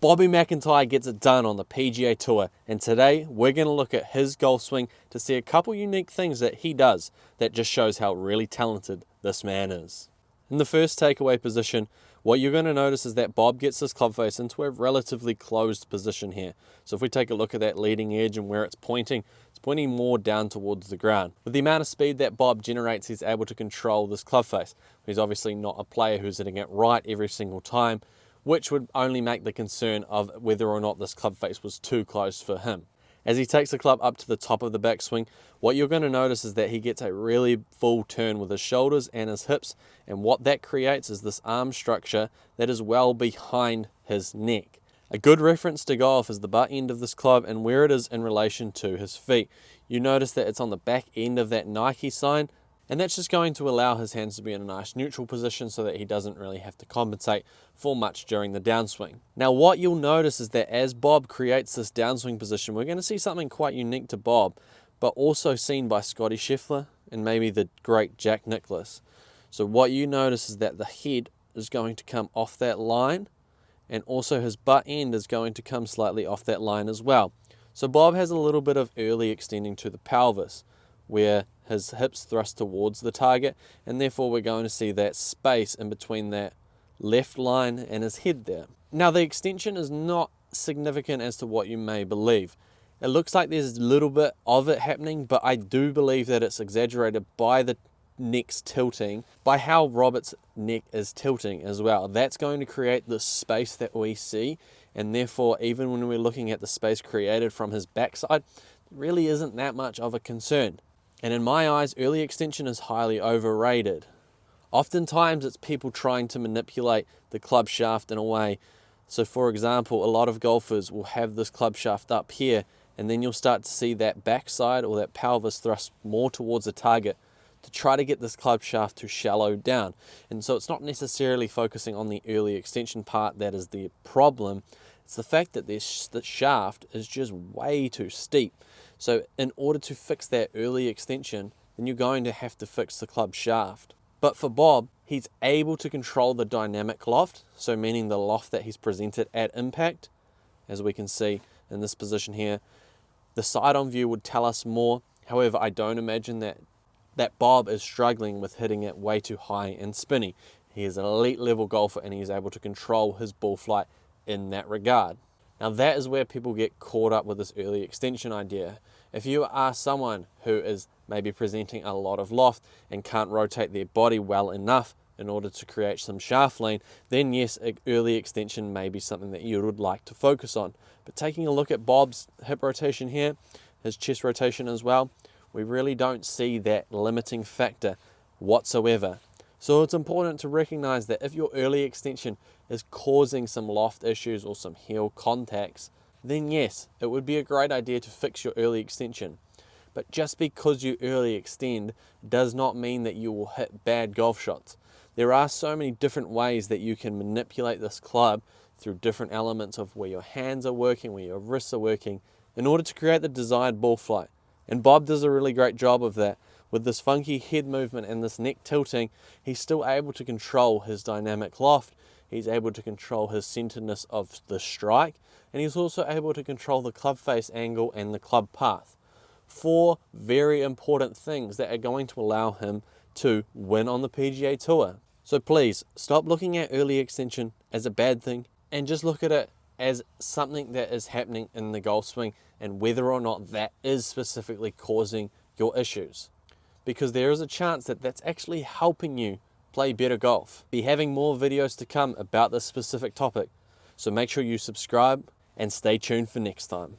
Bobby McIntyre gets it done on the PGA Tour, and today we're going to look at his golf swing to see a couple unique things that he does that just shows how really talented this man is. In the first takeaway position, what you're going to notice is that Bob gets his club face into a relatively closed position here. So if we take a look at that leading edge and where it's pointing more down towards the ground. With the amount of speed that Bob generates, he's able to control this club face. He's obviously not a player who's hitting it right every single time, which would only make the concern of whether or not this club face was too close for him. As he takes the club up to the top of the backswing, what you're going to notice is that he gets a really full turn with his shoulders and his hips, and what that creates is this arm structure that is well behind his neck. A good reference to go off is the butt end of this club and where it is in relation to his feet. You notice that it's on the back end of that Nike sign, and that's just going to allow his hands to be in a nice neutral position so that he doesn't really have to compensate for much during the downswing. Now what you'll notice is that as Bob creates this downswing position, we're going to see something quite unique to Bob, but also seen by Scotty Scheffler and maybe the great Jack Nicklaus. So what you notice is that the head is going to come off that line, and also his butt end is going to come slightly off that line as well. So Bob has a little bit of early extending to the pelvis, where his hips thrust towards the target, and therefore we're going to see that space in between that left line and his head there. Now the extension is not significant as to what you may believe. It looks like there's a little bit of it happening, but I do believe that it's exaggerated by the neck's tilting, by how Robert's neck is tilting as well. That's going to create the space that we see, and therefore even when we're looking at the space created from his backside, it really isn't that much of a concern. And in my eyes, early extension is highly overrated. Oftentimes it's people trying to manipulate the club shaft in a way. So for example, a lot of golfers will have this club shaft up here, and then you'll start to see that backside or that pelvis thrust more towards the target to try to get this club shaft to shallow down. And so it's not necessarily focusing on the early extension part that is the problem. It's the fact that the shaft is just way too steep. So in order to fix that early extension, then you're going to have to fix the club shaft. But for Bob, he's able to control the dynamic loft, so meaning the loft that he's presented at impact. As we can see in this position here, the side-on view would tell us more. However, I don't imagine that Bob is struggling with hitting it way too high and spinny. He is an elite level golfer and he's able to control his ball flight in that regard. Now that is where people get caught up with this early extension idea. If you are someone who is maybe presenting a lot of loft and can't rotate their body well enough in order to create some shaft lean, then yes, early extension may be something that you would like to focus on. But taking a look at Bob's hip rotation here, his chest rotation as well, we really don't see that limiting factor whatsoever. So it's important to recognize that if your early extension is causing some loft issues or some heel contacts, then yes, it would be a great idea to fix your early extension. But just because you early extend does not mean that you will hit bad golf shots. There are so many different ways that you can manipulate this club through different elements of where your hands are working, where your wrists are working, in order to create the desired ball flight. And Bob does a really great job of that. With this funky head movement and this neck tilting, he's still able to control his dynamic loft, he's able to control his centeredness of the strike, and he's also able to control the club face angle and the club path. 4 very important things that are going to allow him to win on the PGA Tour. So please, stop looking at early extension as a bad thing and just look at it as something that is happening in the golf swing and whether or not that is specifically causing your issues. Because there is a chance that that's actually helping you play better golf. Be having more videos to come about this specific topic, so make sure you subscribe and stay tuned for next time.